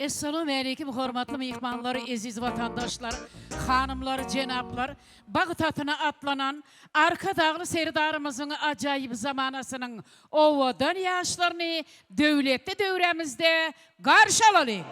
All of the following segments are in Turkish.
Esselamu aleyküm hormatly mehmanlar, aziz vatandaşlar, hanımlar, cenaplar. Bağıtatına atlanan arka dağlı seridarımızın acayip zamanasının ovadan yaşlarını devletli dövremizde karşı alalım.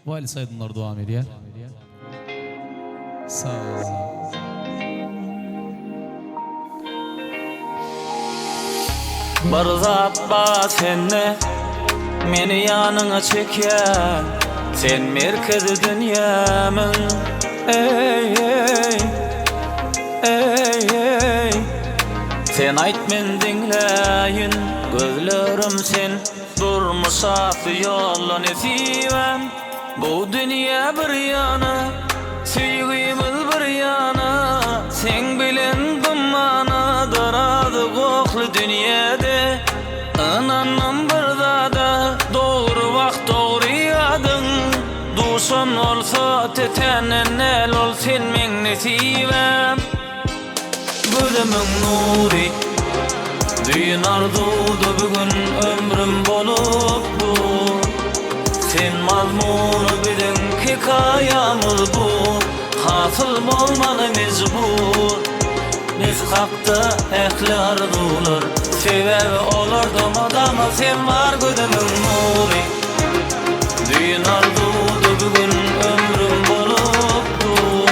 Vali saydınlar devam ediyor. Sağ ol. Bir zat ba senne meni yanına çeken, sen merkezi dünyamın. Ey ey ey ey, sen ayt men dinleyin, gözlerim sen durmuşat yolun esivem. Bu dünya bir yana, sevgimiz bir yana, sen bilen dumana daradı koklu dünyada. Ananım bir zada, doğru vakt doğru yadın. Duşun olsa tetenen el ol sen men nesivem. Gözümün nuri, düğün arzudu bugün ömrüm bolupdu. Sen mazmunu bilin hikayamız bu, hasıl bolmalı mecbur. Biz hakta ehli arzular, sebebi olurdum adama sen var gözümün nuri. Düğün arzudu bugün ömrüm bolupdu.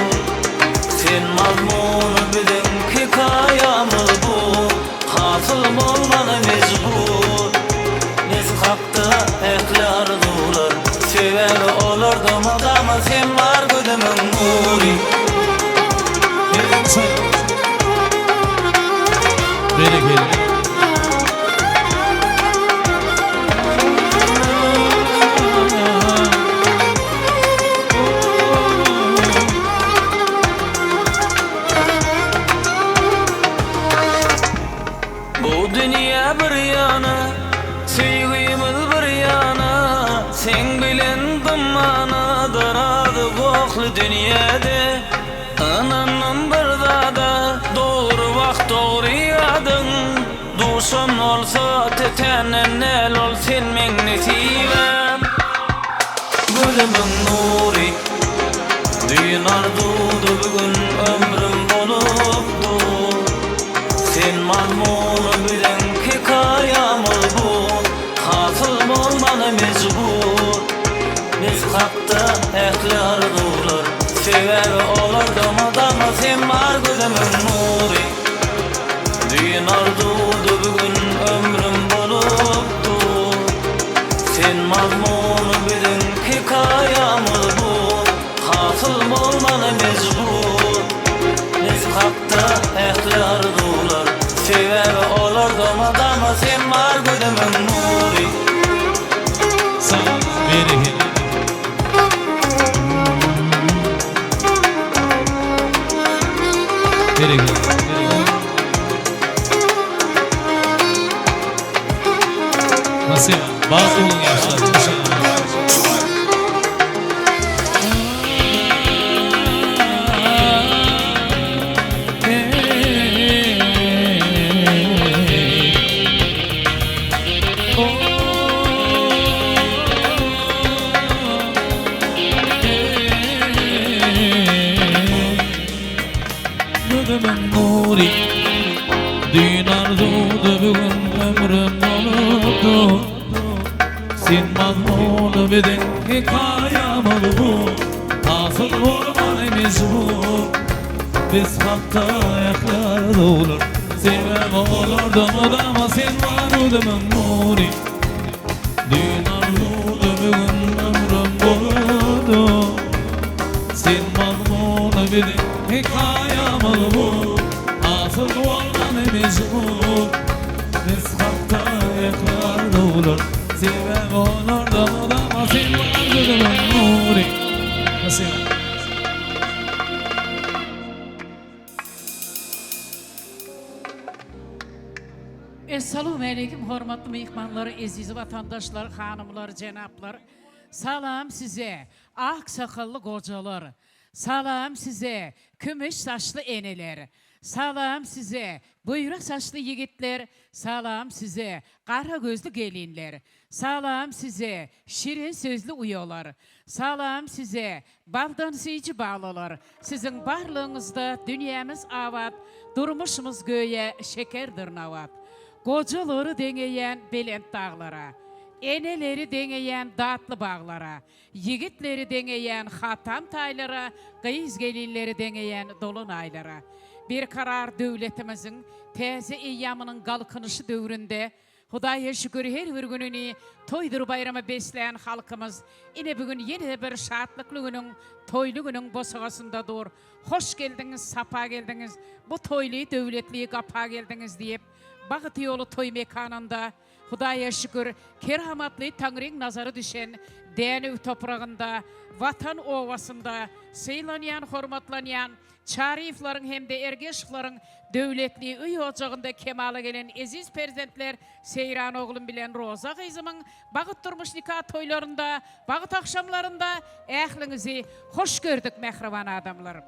Sen mazmunu bilin hikayamız bu, hasıl bolmalı mecbur. Biz hakta ehli arzular, sebebi olurdum adama sen var gözümün nuri. Bu dünya bir yana, sevgimiz bir yana, sen bilen dumana daradı koklu dünyada. Ananım bir zada, doğru vakt doğru yadın. Duşun olsa tetenen el ol sen men nesivem. Gözümün nuri, düğün arzudu bugün ömrüm bolupdu. Sen mazmunu bilen hikayamız bu, hasıl bolmalı sen var gözümün nuri. Düğün arzudu bugün ömrüm bolupdu. Sen mazmunu bilin hikayamız bu. Hasıl bolmana mecbur. Biz hakta ehtiyar dular. Sever olar domadama sen var gözümün nuri. Sağ beri. Beri. Nasıl? Bazı olun yaşlar. Gözümün nuri, düğün arzudu bugün ömrüm olupdu. Sen mazmunu bilin hikayam ol bu. Asıl olman mecbur. Biz hatta ayaklar olur. Sevmem olur damada sen var gözümün nuri. Düğün arzudu bugün ömrüm olupdu. Sen mazmunu bilin hikayam ol bu. Asıl olman mecbur. Biz hatta ayaklar olur. Sevmem olur damada sen var gözümün nuri. Nasıl? Assalamu alaikum hormatly mehmanlar, aziz vatandaşlar, hanımlar, cenaplar. Salam size, ak sakallı kocalar. Salam size, kümüş saçlı eneler. Salam size, buyrak saçlı yigitler. Salam size, kara gözlü gelinler. Salam size, şirin sözlü uyolar. Salam size, baldan sıyıcı bağlılar. Sizin barlığınızda dünyamız avat, durmuşumuz göğe şekerdir navat. Kocaları deneyen belent dağlara, eneleri deneyen datlı bağlara, yigitleri deneyen hatam taylara, kıyız gelinleri deneyen dolunaylara. Bir karar devletimizin teze eyyamının kalkınışı dövründe, Hudaya şükür her bir gününü toydur bayramı besleyen halkımız, yine bugün yeni bir şartlıklı günün, toylu günün bosağasında dur. Hoş geldiniz, sapa geldiniz, bu toylu devletliği kapa geldiniz deyip, Bağıt yolu toy mekanında, Hudaya şükür, keramatlı Tanrı'nın nazarı düşen, Dänöw toprağında, vatan ovasında, sıylanyan, hormatlanyan, Çarifların hem de ergeşikların devletliği üy ocağında kemala gelen eziz perzentler Seyran oğlum bilen Roza kızımın bağıt durmuş nikah toylarında, bağıt akşamlarında ehlinizi hoş gördük mehriban adamlarım.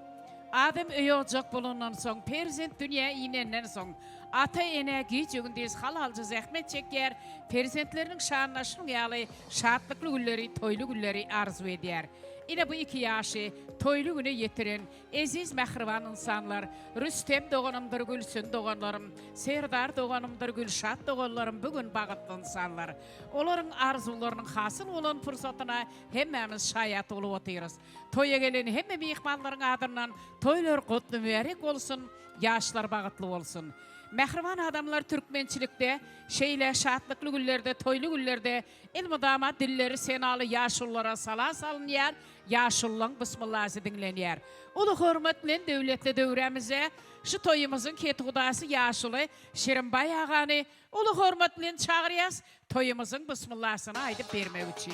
Adam üy ocak bulundan son, perzent dünya inenden son, ata ene giyeceğindeyiz halalcı zahmet çeker, perzentlerinin şanlaşın yalı şartlıklı gülleri, toylu gülleri arzu eder. Yine bu iki yaşı toylu günü yetiren eziz mehriban insanlar, Rüstem doğanımdır Gülsün doğanlarım, Serdar doğanımdır Gülşat doğanlarım bugün bağıtlı insanlar. Onların arzularının hasıl olan fırsatına hemmemiz şayat olup otuyoruz. Toya gelen hemme mihmanların adından toylar kutlu mübarek olsun, yaşlar bağıtlı olsun. Mehriban adamlar Türkmençilikte, şeyle şahatlıklı güllerde, toylu güllerde, ilmi damat dilleri senalı yaşullara sala salınıyar, yaşullan bismillahı dinleniyar. Ulu hürmetlen devletli devremize, şu toyumuzun ketudası yaşulu, Şirinbay ağanı, ulu hürmetlen çağırıyaz, toyumuzun bismillahsını aydıp vermek için.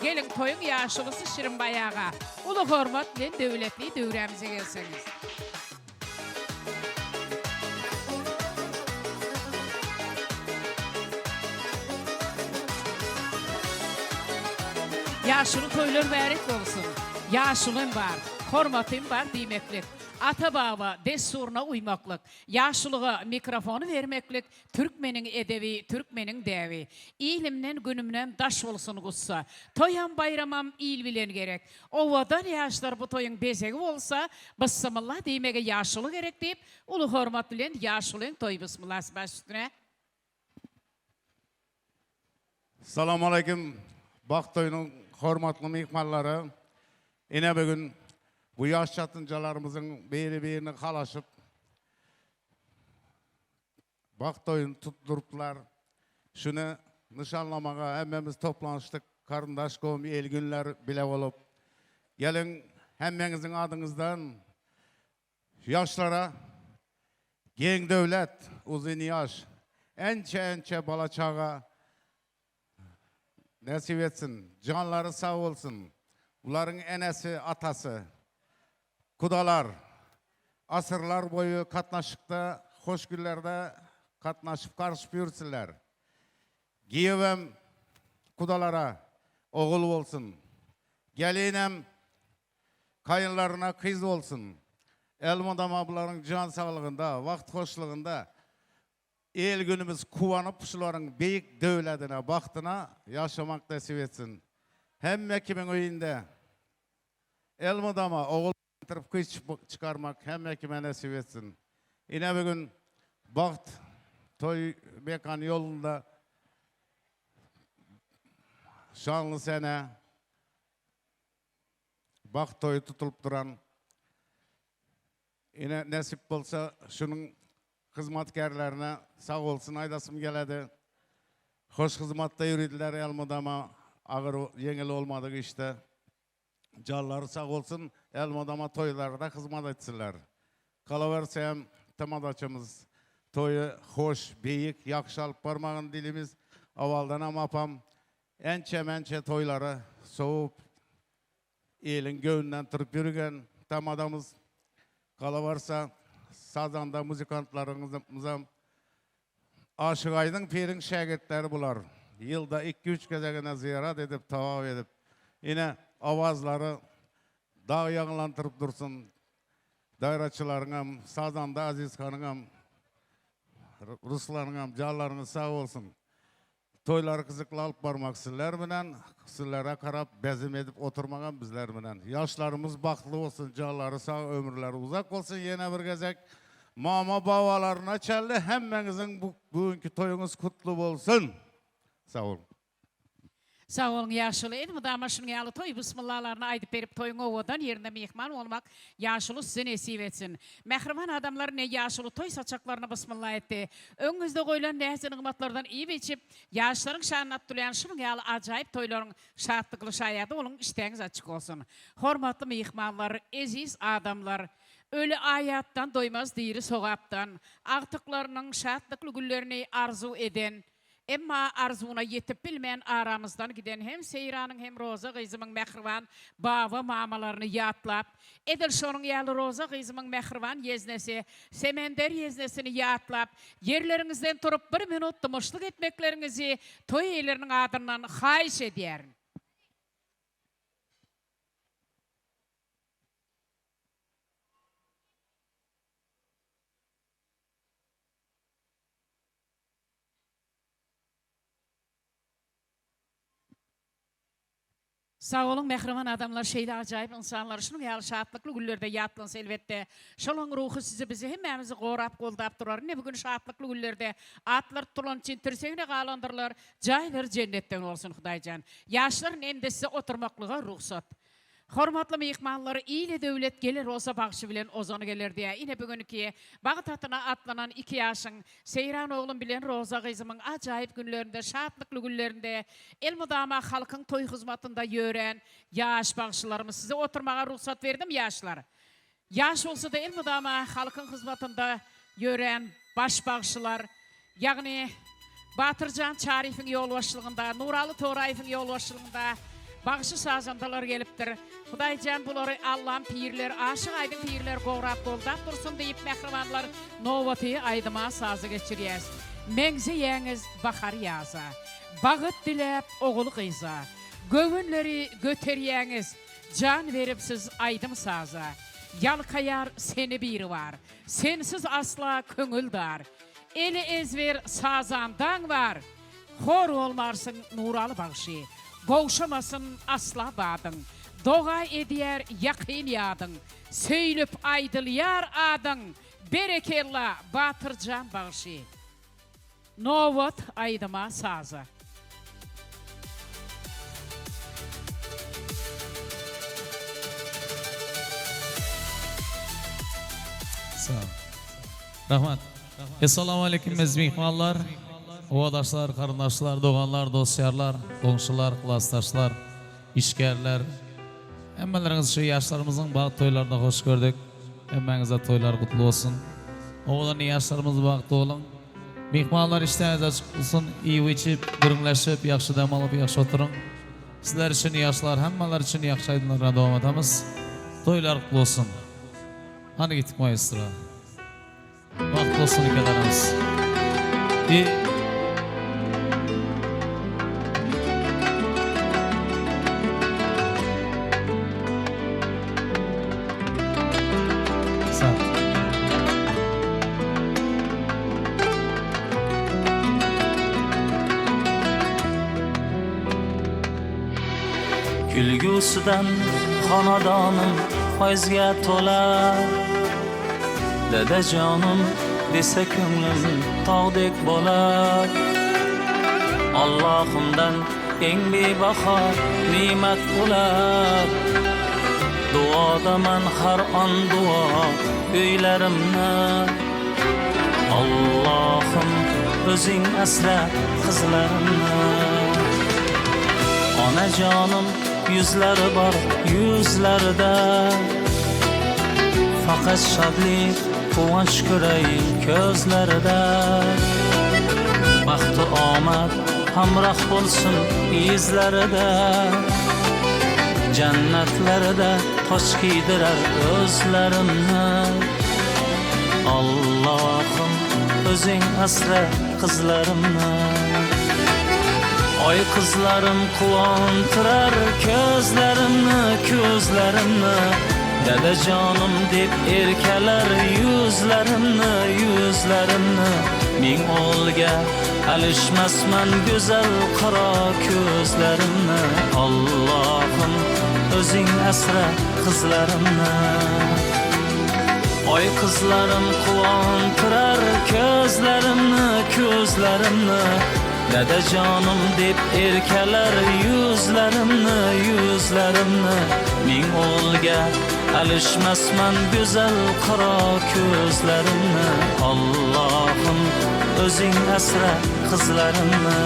Gelin toyun yaşulusu Şirinbay ağa, ulu hürmetlen devletli devremize gelseniz. Yaşlı toylar mübarek olsun. Yaşlılığım var, hormatım var demeklik. Ata baba desturuna uymaklık. Yaşlılığa mikrofonu vermeklik. Türkmenin edebi, Türkmenin devi. İlimden günümden daş olsun kutsa. Toyan bayramam il bilen gerek. Ovadan yaşlar bu toyun bezegi olsa, bismillah demege yaşlı gerek deyip, ulu hormat bilen yaşlılığın toy bismillah baş üstüne. Assalamu alaikum. Bak toyunun hormatlı mihmanları. Yine bugün bu yaş çatıncalarımızın biri kalaşıp bakt oyun tutturuplar. Şunu nişanlamaga hemmemiz toplanıştık. Karındaş kom el günler bile olup. Gelin hemmenizin adınızdan yaşlara gen devlet, uzun yaş, ençe bala çağa nasip etsin. Canları sağ olsun. Bunların enesi, atası, kudalar, asırlar boyu katnaşıkta, hoş günlerde katnaşıp karışıp yürüsünler. Giyevem kudalara oğul olsun. Gelinem kayınlarına kız olsun. Elmadam ablaların can sağlığında, vakt hoşluğunda el günümüz kuvanıp şuların büyük devletine, baktına yaşamak nasip etsin. Hem kimin oyunda elmadama oğul kız çıkarmak hem kime nasip etsin. Yine bugün bakt toy mekan yolunda şanlı sene bakt toyu tutulup duran yine nasip olsa şunun hizmetkarlarına sağ olsun aydasım geledi. Hoş hizmette yürüdüler elmadama ağır yengil olmadık işte. Calları sağ olsun elmadama toylarda hizmet etsinler. Kalaversem tamadaçımız toyu hoş, büyük, yakşalıp parmağın dilimiz avaldan ama apam ençe toyları soğup elin göğünden tırıp yürügen tamadamız kalavarsa sazanda muzikantlarımıza Aşık Aydın Pir'in şagirtleri bular. Yılda 2-3 gezegine ziyaret edip tavaf edip yine avazları dağ yağınlantırıp dursun. Dayraçılarınam, sazanda Aziz Hanıngam, Ruslarınam, canlarınız sağ olsun. Toyları kızıklı alıp barmak sizler bilen, sizlere karab bezim edip oturmagan bizler bilen. Yaşlarımız baklı olsun, canları sağ, ömürleri uzak olsun. Yine bir gezek mama babalarına çelli. Hemmenizin bugünkü toyunuz kutlu olsun. Sağ olun. Sağ olun yaşlı. Edimi damaşının yalı toy bismillahlarını aydıp berip toyun ovadan yerinde mihman olmak yaşlı size nesip etsin. Mehriman adamlar ne yaşlı toy saçaklarına bismillah etti. Önünüzde koyulan nehzin ıgmatlardan iyi biçip yaşların şanını attırlayan şunun yalı acayip toyların şahatlıklı şayadı olun işteniz açık olsun. Hormatlı mihmanlar, eziz adamlar, ölü ayattan doymaz diri soğaptan, artıklarının şahatlıklı güllerini arzu eden, emma arzuna yetip bilmeyen aramızdan giden hem Seyran'ın hem Roza kızımın mehrivan baba mamalarını yatlap, edil şonun yalı Roza kızımın mehrivan yeznesi, semender yeznesini yatlap, yerlerinizden turup bir minut tımışlık etmeklerinizi toy eylerinin adından hayiş ediyerim. Sağ olun mehriman adamlar, şeyli acayip insanlar. Şunun yalı şahatlıklı güllerde yatlınız elbette. Şolun ruhu sizi bizi hemmemizi qorap qoldap durar. Ne bugün şahatlıklı güllerde atlar tutulan için tirsegine qalandırlar. Caylar cennetten olsun Hudaycan. Yaşların ende size oturmaklığa ruhsat. Hormatlı mihmanları iyile devlet gelir olsa bakışı bilen ozonu gelir diye. Yine bugünkü Bağdat'ına atlanan 2 yaşın Seyran oğlum bilen Roza kızımın acayip günlerinde, şahatlıklı günlerinde elmudama halkın toy hizmetinde yören yaş bağışçılarımız size oturmaya ruhsat verdim yaşlar. Yaş olsa da elmudama halkın hizmetinde yören baş bağışçılar, yani Batırcan Çarif'in yol başlığında, Nuralı Torayif'in yol başlığında bağışı sazandalar geliptir. Hudaycan bunları Allah'ın pirler, Aşık Aydın pirler qoğrap qoldap dursun deyip mehrimanlar novatıyı aydıma sazı geçiriyez. Mengze yeniz bakar yaza, bağıt dilep oğul kıyza, gövünleri göteriyeniz, can verip siz aydım saza. Yalkayar seni biri var, sensiz asla köngül dar. Eli ezver sazandan var, hor olmarsın Nuralı bağışı. Boğuşamasın asla badın, doğa ediyer yakin yadın, söylüp aydılıyar adın, berekella Batırcan bağışı. Novat aydıma sazı. Sağ ol. Rahmat. Assalamu alaikum aziz mehmonlar, ovadaşlar, qarindoshlar, doğanlar, do'stlarlar, qo'shnilar, klassdoshlar, ishkarlar. Hammalaringiz shu yoshlarımızın baxt to'ylarida xush ko'rdik. Hammangizga to'ylar qutlu olsun. Oğlan yoshlarimiz baxtli bo'lin. Mehmonlar ishtaningiz ochiq bo'lsin, yeyib ichib, gurunglashib, yaxshi dam olib, yaxshi o'tiring. Sizlar uchun yoshlar, hammalar uchun yaxshi oydinlarga davom etamiz. To'ylar qutlu olsun. Qani ketdik maestro. Baxtli olsun ikkalarimiz. Sağ ol. Kulgusidan xonadonim fayzga to'lar. Dadajonim desa ko'nglim tog'dek bo'lar. Allohimdan eng bebaho ne'mat ular. Duodaman har on duo uylarimni. Allohim o'zing asra qizlarimni. Onajonim yüzleri var yüzlerde, fakat şadlik quvonch ko'rayin ko'zlarida. Baxtu omad hamroh bo'lsin izlarida, jannatlarida tosh kiydirar o'zlarimni. Allohim o'zing asra qizlarimni. Oy qizlarim quvontirar ko'zlarimni, ko'zlarimni. Dadajonim deb erkalar yuzlarimni, yuzlarimni. Ming o'g'ilga alishmasman go'zal qaro ko'zlarimni. Allohim o'zing asra qizlarimni. Oy qizlarim quvontirar ko'zlarimni, ko'zlarimni. Dadajonim deb erkalar yuzlarimni, yuzlarimni. Ming o'g'ilga alishmasman go'zal qaro ko'zlarimni. Allohim o'zing asra qizlarimni.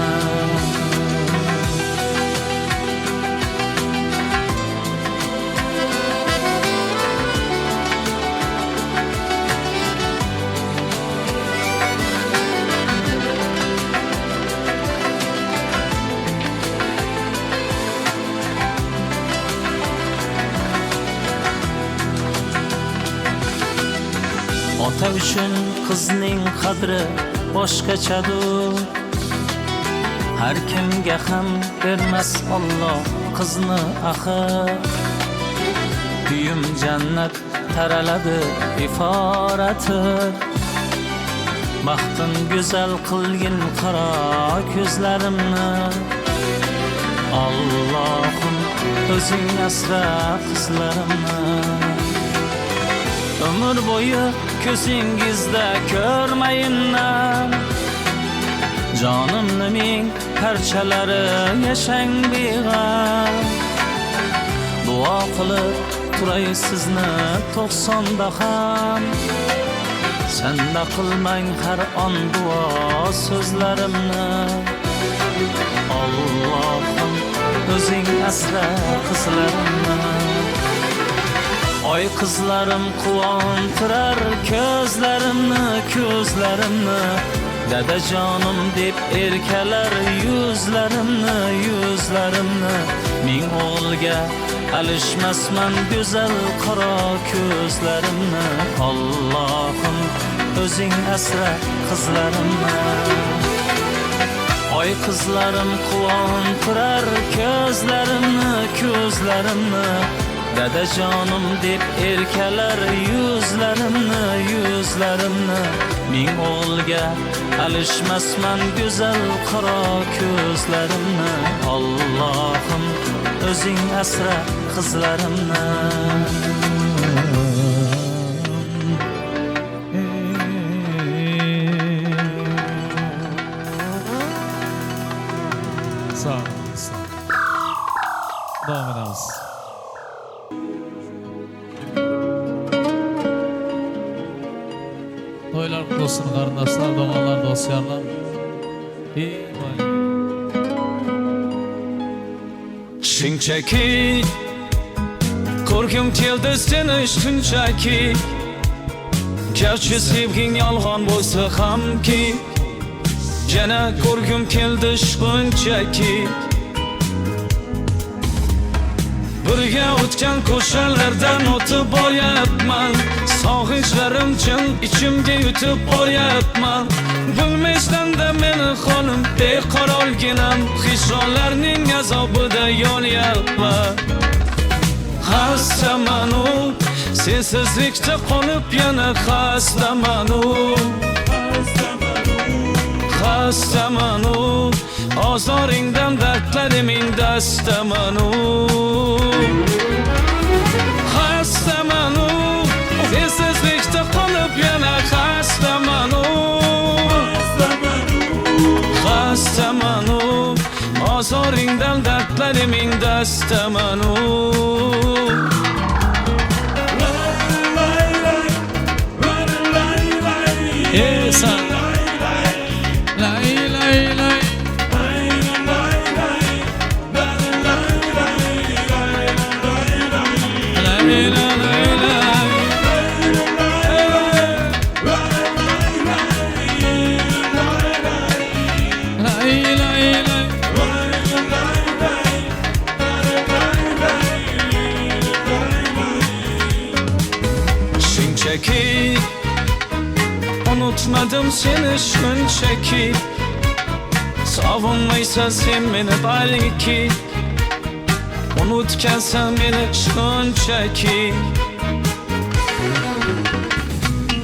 Ota uchun qizning qadri boshqachadir. Har kimga ham bermas Alloh qizni axir. Uyim jannat taraladi iforatir. Baxtim go'zal qilgin qaro ko'zlarimni. Allohim o'zing asra qizlarimni. Ömür boyu ko'zingizda ko'rmayinman. Jonimni ming parchalari yashang beg'am. Duo qilib turay sizni 90da ham. Senda qilmang har on duo so'zlarimni. Allohim o'zing asra qizlarimni. Oy qizlarim quvontirar ko'zlarimni, ko'zlarimni. Dadajonim deb erkalar yuzlarimni, yuzlarimni. Ming o'g'ilga alishmasman go'zal qaro ko'zlarimni. Allohim o'zing asra qizlarimni. Oy qizlarim quvontirar ko'zlarimni, ko'zlarimni. Dadajonim deb erkalar yuzlarimni, yuzlarimni. Ming o'g'ilga alishmasman go'zal qaro ko'zlarimni. Allohim o'zing asra qizlarimni. Sağ ol. Devam ederiz. Toylar kutlu olsun kardeşler, doğanlar, dostlarlar. İyi vay. Shunchaki ko'rgim keldi seni shunchaki garchi sevging yolg'on bo'lsa hamki yana ko'rgim keldi shunchaki birga o'tgan ko'chalardan o'tib boryapman sog'inchlarim chin ichimga yutib boryapman bilmasdan-da meni xonim beqarorginam hijronlarning azobida yonyapman xastamanu sensizlikda qolib yana xastamanu xastamanu ozoringdan dardlariming dastamanu xastamanu sensizlikda qolib yana xastamanu xastamanu ozoringdan dardlariming dastamanu Esa lay lay lay lay lay lay lay lay lay shunchaki unutmadım seni shunchaki savunmaysan sen meni balki unutgansan meni shunchaki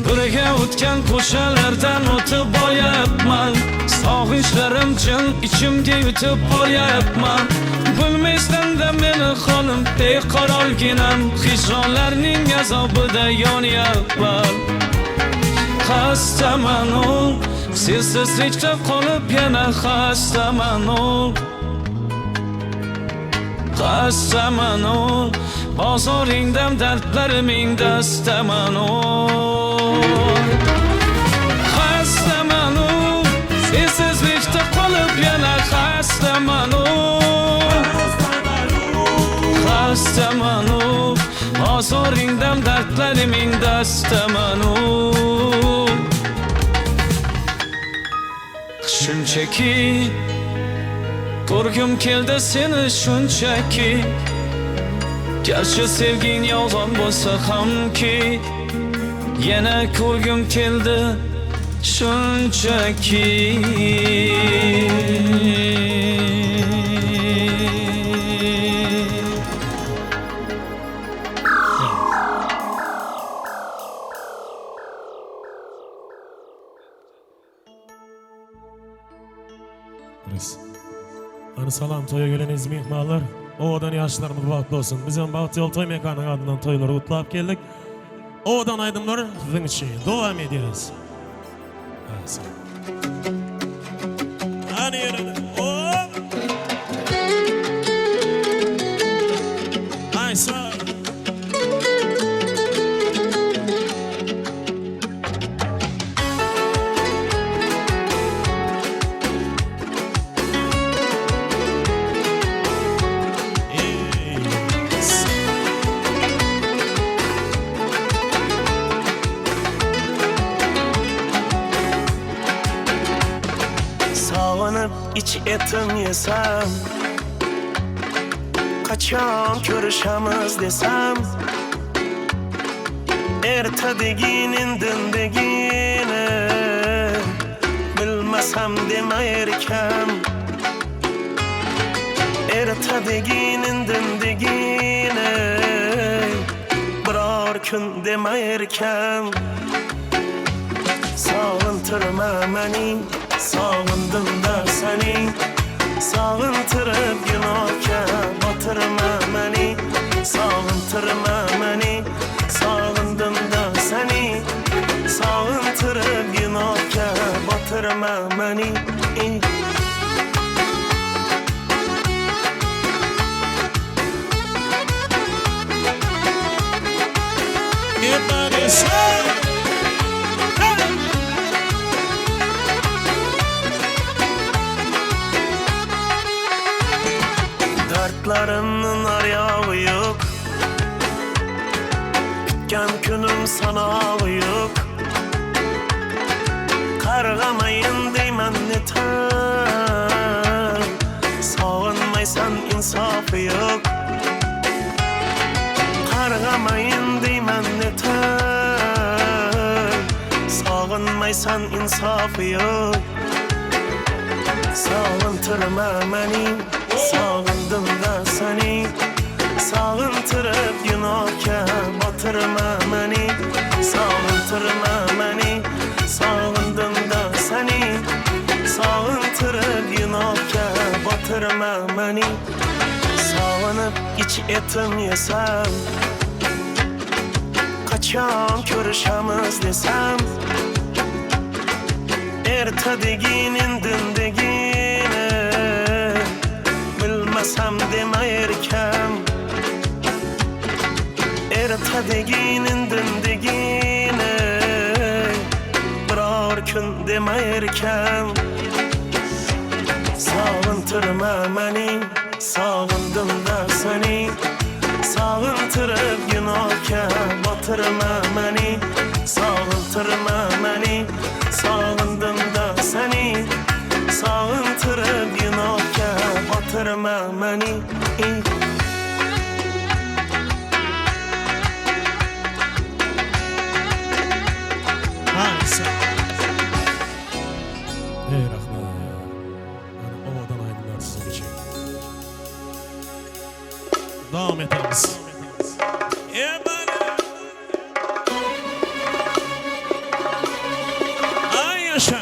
birga o'tgan ko'chalardan o'tib boryapman sog'inchlarim chin ichimga yutib boryapman bilmasdan-da meni xonim beqarorginam hijronlarning azobida yonyapman xastamanu sensizlikda qolib yana xastamanu xastamanu bozoringdan dardlariming dastamanu xastamanu sensizlikda qolib yana xastamanu xastamanu bozoringdan dardlariming dastamanu shunchaki ko'rgim keldi seni shunchaki garchi sevging yolg'on bo'lsa hamki yana ko'rgim keldi shunchaki Ana salam toya geleniz mehmanlar. Odan yaşlarımız vakti olsun. Bizim Bahtı Yol Toy Mekanı adından toyları kutlap geldik. Odan aydınlar sizin için devam ediyoruz. Hadi yerine. Ay sağ. İç etim yesem kaçan görüşemiz desem ertedeginin dindegini bilmesem demeyirken ertedeginin dindegini birer gün demeyirken sağıntırma beni sağındım da seni sağıntırıp günahka batırma beni sağıntırma beni sağındım da seni sağıntırıp günahka batırma beni Everybody say, hey! sog'inmaysan insofi yo'q sog'intirma meni sog'indim-da seni sog'intirib gunohga botirma meni sog'intirma meni sog'indim-da seni sog'intirib gunohga botirma meni sog'inib ich etim yesam qachon ko'rishamiz desam erta degin indin degin bilmasam dema erkam erta degin indin degin biror kun dema erkam sog'intirma meni sog'indim-da seni sog'intirib gunohga botirma meni sog'intirma meni sog'indim-da seni sog'intirib gunohga botirma meni Ey rahmat. Ana ovadan aydınlar sizin için. Devam ederiz. Ay yaşa.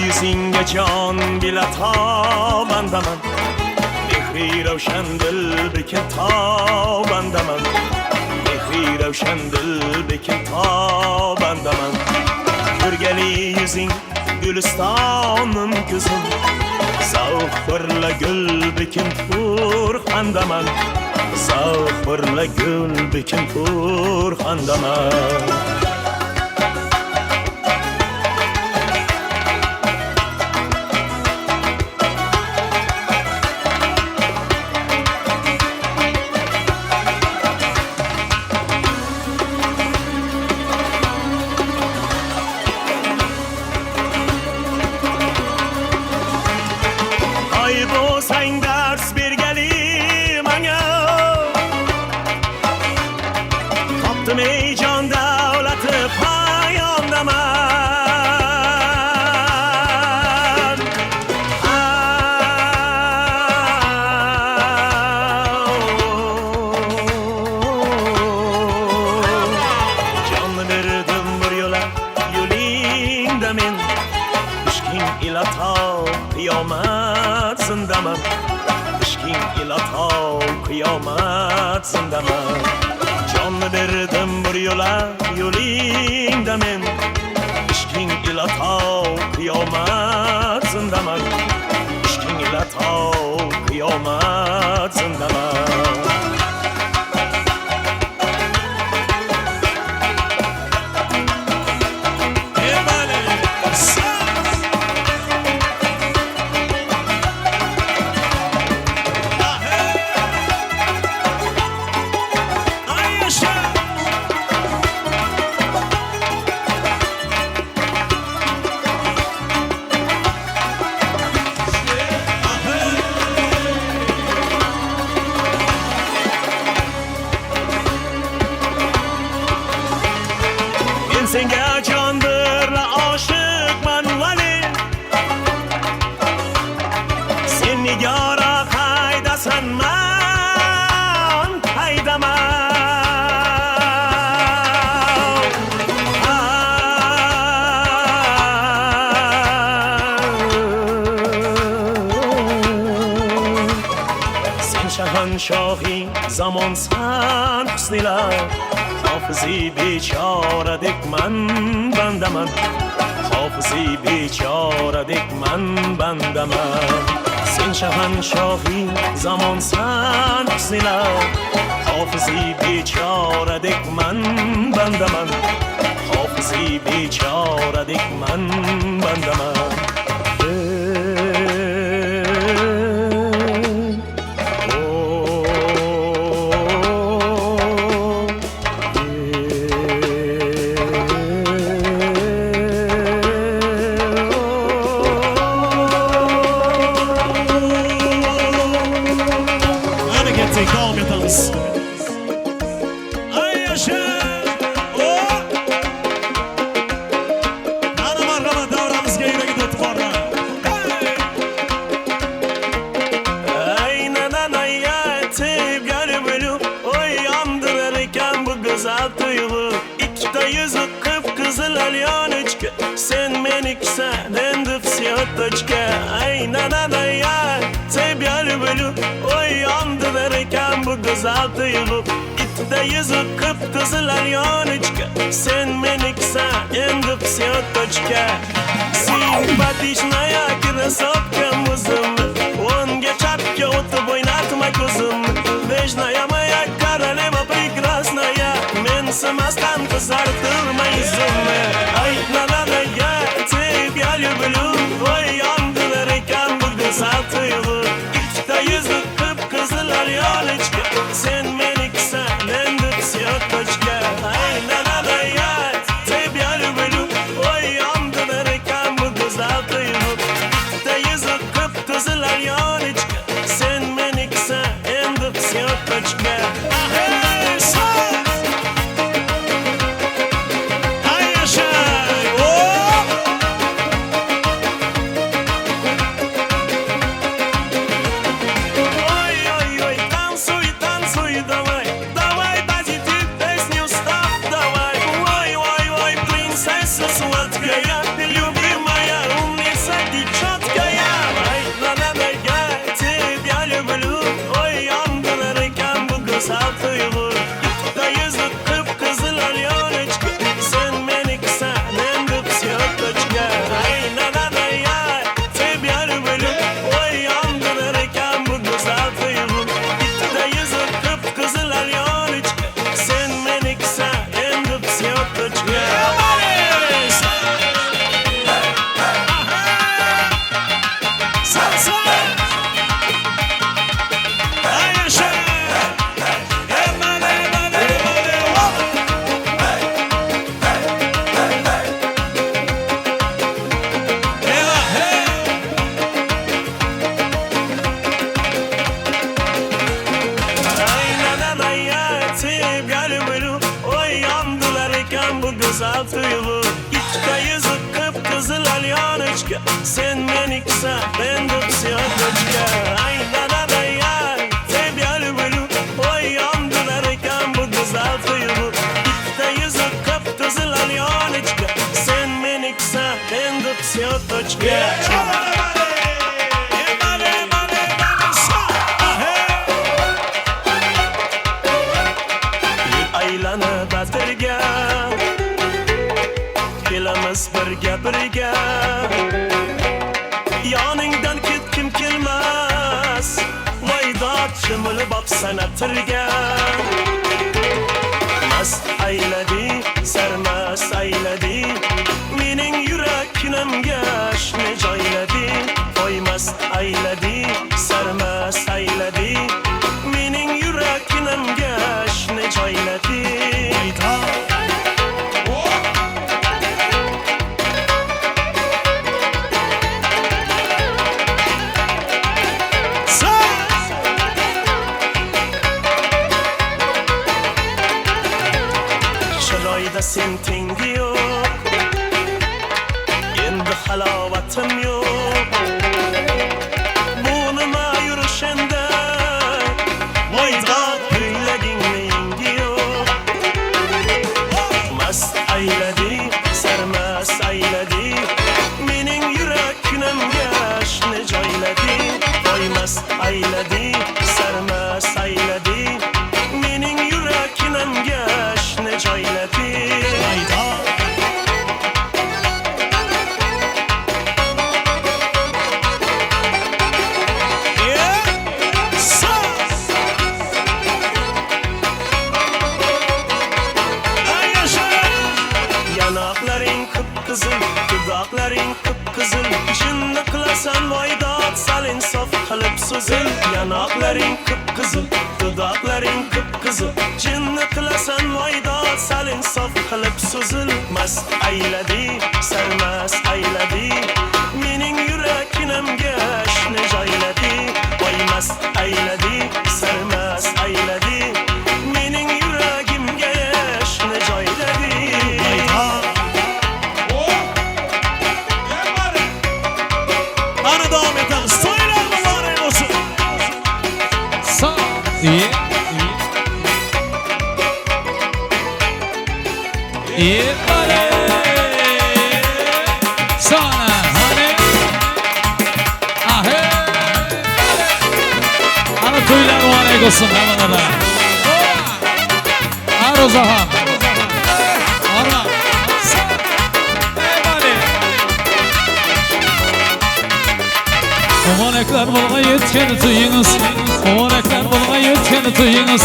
Yüzünge can bile tabandaman Mehri ravşan dil bikin tabandaman Mehri ravşan dil bikin tabandaman Gürgeli yüzün gülistanım kızım Zavuk fırla gül bikin furhandaman Zavuk fırla gül bikin furhandaman Sen ders bir gelim ana Kaptım ey can devleti payondaman Canlı verdim bir yola yolunda men Düşkin ila ta kıyamet zindaman Düşkin ila ta kıyamet zindaman Canlı verdim bir yola yolunda men Düşkin ila ta kıyamet zindaman Düşkin ila ta kıyamet zindaman Senge candırla aşıkman vali Sen nigara kaydasan man kaydama Sen şahanşahi zamansan husnilar Hafızı biçare dikman bandaman Hafızı biçare dikman bandaman Sen şahanshohi zamonsan sila Hafizi bechoradek man bandaman Hafizi bechoradek man bandaman Hareketli devam ediniz. Ay yaşa! Oh! Hanım arkama davramızga yürek tutib bordi. Ay nananay yetib gelip oy yandırar ekan bu güzel tuyg'u ikkita yuzi qip-qizil alyonechka sen meniksan endi vsyotochka ay nananay yetib gelip oy yandırar ekan bu güzel tuyg'u ikkita yuzi qip-qizil alyonechka sen meniksan endi vsyotochka Simpatichnaya krasotка muzim Onga chapga o'tib o'ynatma ko'zim Vejnaya moya koroleva прекрасная Mensimasdan qizartirma yuzimni Ay nananaya teb я люблю Voy yondilar ekan bu go'zal tuyg'u Ikkita yuzi qip-qizil alyonechka Sen meniksan endi vsyotochka Ay nananaya teb я люблю Voy yondilar ekan bu go'zal tuyg'u Ikkita yuzi qip-qizil alyonechka Sen meniksan endi vsyotochka Ay yaşa! Oh! Ой-ой-ой, танцуй, давай Давай, позитив, песню ставь, давай Ой-ой-ой, принцесса сладкая Любимая, умница, ты четкая Ай, на-на-на, я тебя люблю Ой, yandılar ekan bu güzel tuyg'u Ikkita yuzi qip-qizil alyonechka Sen meniksan endi vsyotochka Ay, na-na-na, я тебя люблю Ой, yandılar ekan bu güzel tuyg'u Ikkita yuzi qip-qizil alyonechka Sen meniksan endi vsyotochka Ay yaşa! Hemen Ay nananay yetib я люблю Oy yandılar ekan bu güzel tuyg'u Ikkita yuzi qip-qizil alyonechka Sen meniksan endi vsyotochka Ay nananay yetib я люблю Oy yandılar ekan bu güzel tuyg'u Ikkita yuzi qip-qizil alyonechka Sen meniksan endi vsyotochka Aylanib atirga Kelamiz birga Yoningdan ketkim kelmas Voydod chimilib opsan atirga Mast ayladi, sarmast ayladi Mening yuraknimga shuni joyladi Voy mast ayladi, sarmast ayladi Mening yuraknimga shuni joyladi Chiroyda sen tengi yo'q Endi halovatim yo'q Bu nima yurishanda Voyda kuylagingni yengi yo'q Mast ayladi, sarmast ayladi Mening yuraknimga shuni joyladi Voy mast ayladi, sarmast ayladi Mening yuraknimga shuni joyladi Yanakların kıpkızıl, dudakların kıpkızıl. Cinni kılasan vayda salin saf kılıp suzul. Mast ayladi, sarmast ayladi. Mening yurakinamga ashni joyladi. Voy mast ayladi, sarmast ayladi. Mening yuragimga ashni joyladi. Ana devam etamiz. Toylar mübarek olsun. Sağ ol. İyi. İyi bari. Sana hani. Ahe. Ana toylar mübarek olsun hemen da. Ar o zaman. Ana. Omanekler bana yetkeni tuyunuz, omanekler bana yetkeni tuyunuz.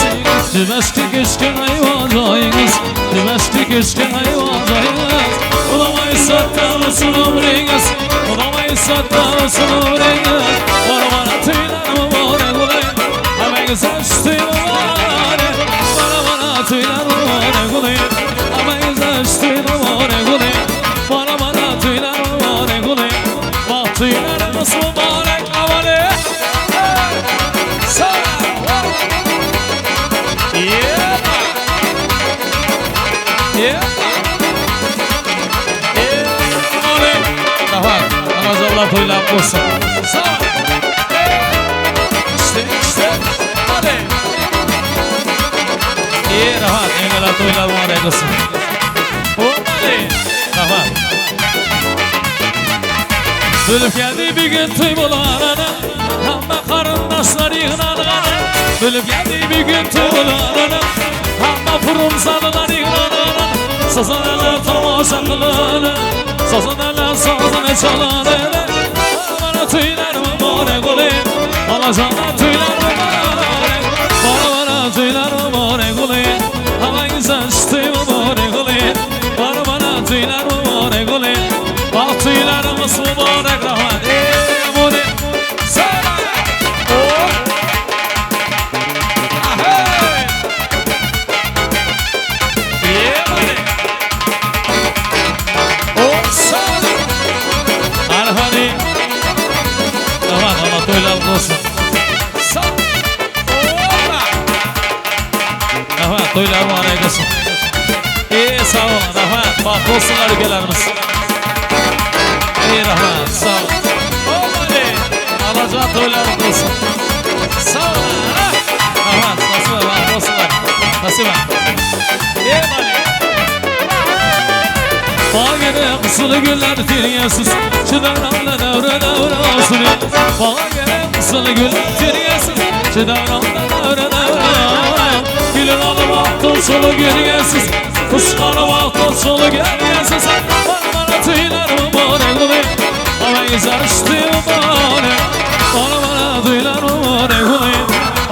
Dimeşki geçken ayvacayınız, dimeşki geçken ayvacayınız. Olamayı sattanısın ömrünüz, olamayı sattanısın ömrünüz. Bana tüyler mübarek olayım, emeğiniz açtı mübarek. Bana tüyler mübarek olayım, emeğiniz açtı mübarek olayım. Bana tüyler mübarek olayım, bak tüylerimiz mübarek. Allah toylap olsun. Sağ ol. İşte. Hadi. İyi rahat. Ne kadar toylap var olsun. Hadi. Rahat. Bölüp geldi bir gün toy bulanana. Hamma karındaşlar yığınana. Bölüp geldi bir gün toy bulanana. Hamma fırınsalılar yığınana. Sazanalar tamaşa kılana. Sazanalar sazana çalana. Bana tüyler mübarek olayım. Alacağına tüyler mübarek. Bana tüyler mübarek olayım. Hava güzel işte mübarek olayım. Bana tüyler mübarek olayım. Bak tüylerimiz mübarek rahmet. Mübarek. Sana. Oh. Ahey. Mübarek. Oh sana. Hadi. Tamam Allah toylar olsun. Sağ ol. Evet toylar mübarek olsun. İyi sağ olun rahmet. Bak olsunlar ülkelerimiz. İyi rahmet sağ ol. Hadi. Alacak toylar olsun. Sağ olun. Rahmet nasıl var bak olsunlar. Nasıl var? İyi bari. Bana gene kısılı günler tiriyesiz. Çıdaranla devre olsun. Bana gene kısılı günler tiriyesiz. Çıdaranla devre gülün alı vaktın solu görüyesiz. Kuşkanı vaktın solu görüyesiz. Bana tüyler mübarek olayım. Ama güzel işte mübarek. Bana tüyler mübarek olayım.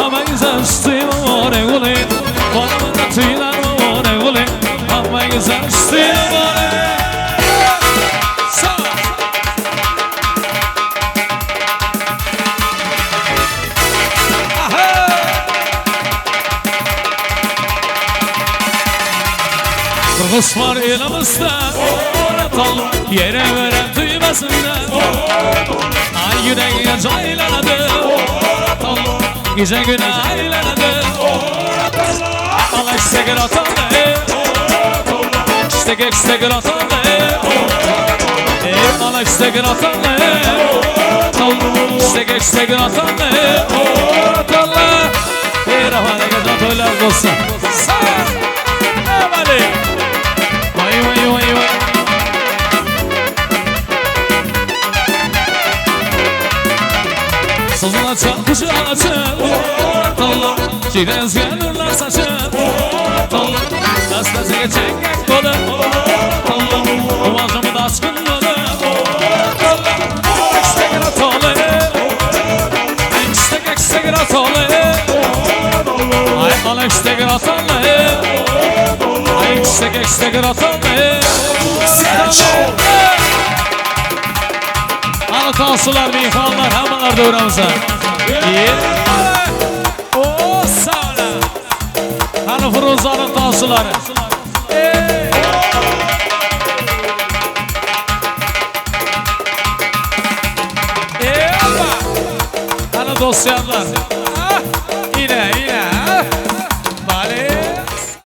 Ama güzel işte mübarek olayım. Bana tüyler mübarek olayım. Ama güzel işte mübarek. Kırgız var elimizde. Yere veren tüymesinden. Ay yüreğe caylanadı. Gece güne aylanadı. Alay seker atandı. Seker atandı. Alay seker atandı. Seker atandı. Bir rahane gece toylar olsun. Sağ ol. Hadi. Vay. Sazına çal, kuşağına çal. Çiğdeniz gelirler saçın. Gazetesiye çengek kolu. Uvacımı da aşkın kolu. Ekstek ratalı. Ekstek ratalı. Ay bana ekstek ratalı. Ekstek ratalı. Ana tansılar, meyhanlar, hemenler dövremize. İyi. bozarın taşçıları. Ana dostlarlar. Yine.